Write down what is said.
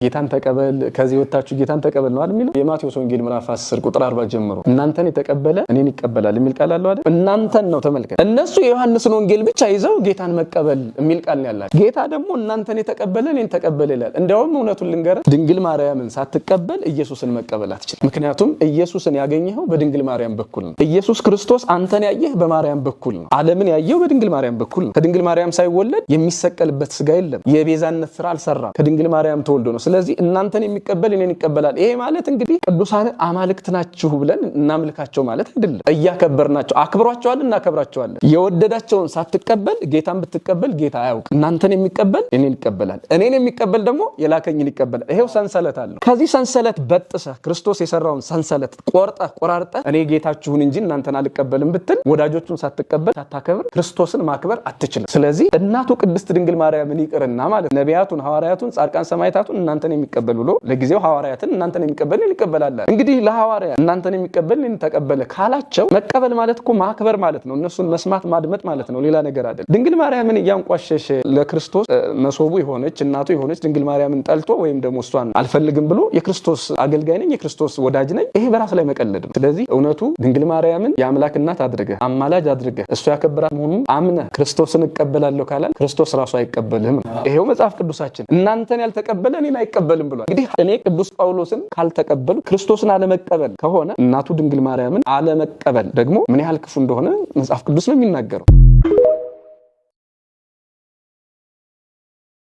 ጌታን ተቀበል ከዚህ ወጣችሁ ጌታን ተቀበል ነው አይደል የሚለው የማቴዎስ ወንጌል ምዕራፍ 10 ቁጥር 40 ጀምሮ እናንተን የተቀበለ እኔን ይቀበላል የሚል ቃል አለው አይደል እናንተን ነው ተመልከቱ እነሱ የዮሐንስን ወንጌል ብቻ ይዘው ጌታን መቀበል የሚል ቃል ነው ያላቸው ጌታ ደግሞ እናንተን የተቀበለ እኔን ተቀበለ ይላል እንደውም እውነቱን ልንገር ድንግል ማርያምን ሳትቀበል ኢየሱስን መቀበል አትችልም ምክንያቱም ኢየሱስን ያገኘው በድንግል ማርያም በኩል ነው ኢየሱስ ክርስቶስ አንተን ያየህ በማርያም በኩል ነው ዓለምን ያየው በድንግል ማርያም በኩል ነው ከድንግል ማርያም ሳይወለድ የሚሰቀልበት ስጋ የለም የቤዛነት ስራ አልሰራም ከድንግል ማርያም ተወልዶ ነው ስለዚህ እናንተን የሚቀበል እኔን ይቀበላል ይሄ ማለት እንግዲህ ቅዱሳን አማልክት ናችሁ ብለን እናምልካቸው ማለት አይደለም እያከበርናቸው አክብሯቸዋል እናከብራቸዋለን የወደዳቸውን ሳትቀበል ጌታን ብትቀበል ጌታ ያውቅ እናንተን የሚቀበል እኔን ይቀበላል እኔን የሚቀበል ደግሞ የላከኝን ይቀበላል ይሄው ሰንሰለት አለ ከዚህ ሰንሰለት በጥሰ ክርስቶስ የሰራውን ሰንሰለት ቆራርጠ እኔ ጌታችሁን እንጂ እናንተን አልቀበልም ብትል ወዳጆቹን ሳትቀበል ሳታከብር ክርስቶስን ማክበር አትችልም ስለዚህ እናቱ ቅድስት ድንግል ማርያምን ይቅርና ማለት ነቢያቱን ሐዋርያቱን ጻድቃን ሰማዕታቱን እናንተን የሚቀበል ብሎ ለጊዜው ሐዋርያትን እናንተን የሚቀበል ይቀበላል እንግዲህ ለሐዋርያ እናንተን የሚቀበል ተቀበለ ካላቸው መቀበል ማለት እኮ ማክበር ማለት ነው እነሱን መስማት ማድመጥ ማለት ነው ሌላ ነገር አይደለም ድንግል ማርያምን ያንቋሸሸ ለክርስቶስ መሶቡ የሆነች እናቱ የሆነች ድንግል ማርያምን ጠልቶ ወይም ደግሞ እሷን አልፈልግም ብሎ የክርስቶስ አገልጋይ ነኝ የክርስቶስ ወዳጅ ነኝ ይሄ በራስ ላይ መቀለድ ነው ስለዚህ እውነቱ ድንግል ማርያምን የአምላክ እናት አድርገህ አማላጅ አድርገህ እሱ ያከብራት መሆኑን አምነህ ክርስቶስን እቀበላለሁ ካላል ክርስቶስ ራሱ አይቀበልህም ይሄው መጽሐፍ ቅዱሳችን እናንተን ያልተቀበለ እኔን አይቀበልም ብሏል እንግዲህ እኔ ቅዱስ ጳውሎስን ካልተቀበሉ ክርስቶስን አለመቀበል ከሆነ እናቱ ድንግል ማርያምን አለመቀበል ደግሞ ምን ያህል ክፉ እንደሆነ መጽሐፍ ቅዱስ ነው የሚናገረው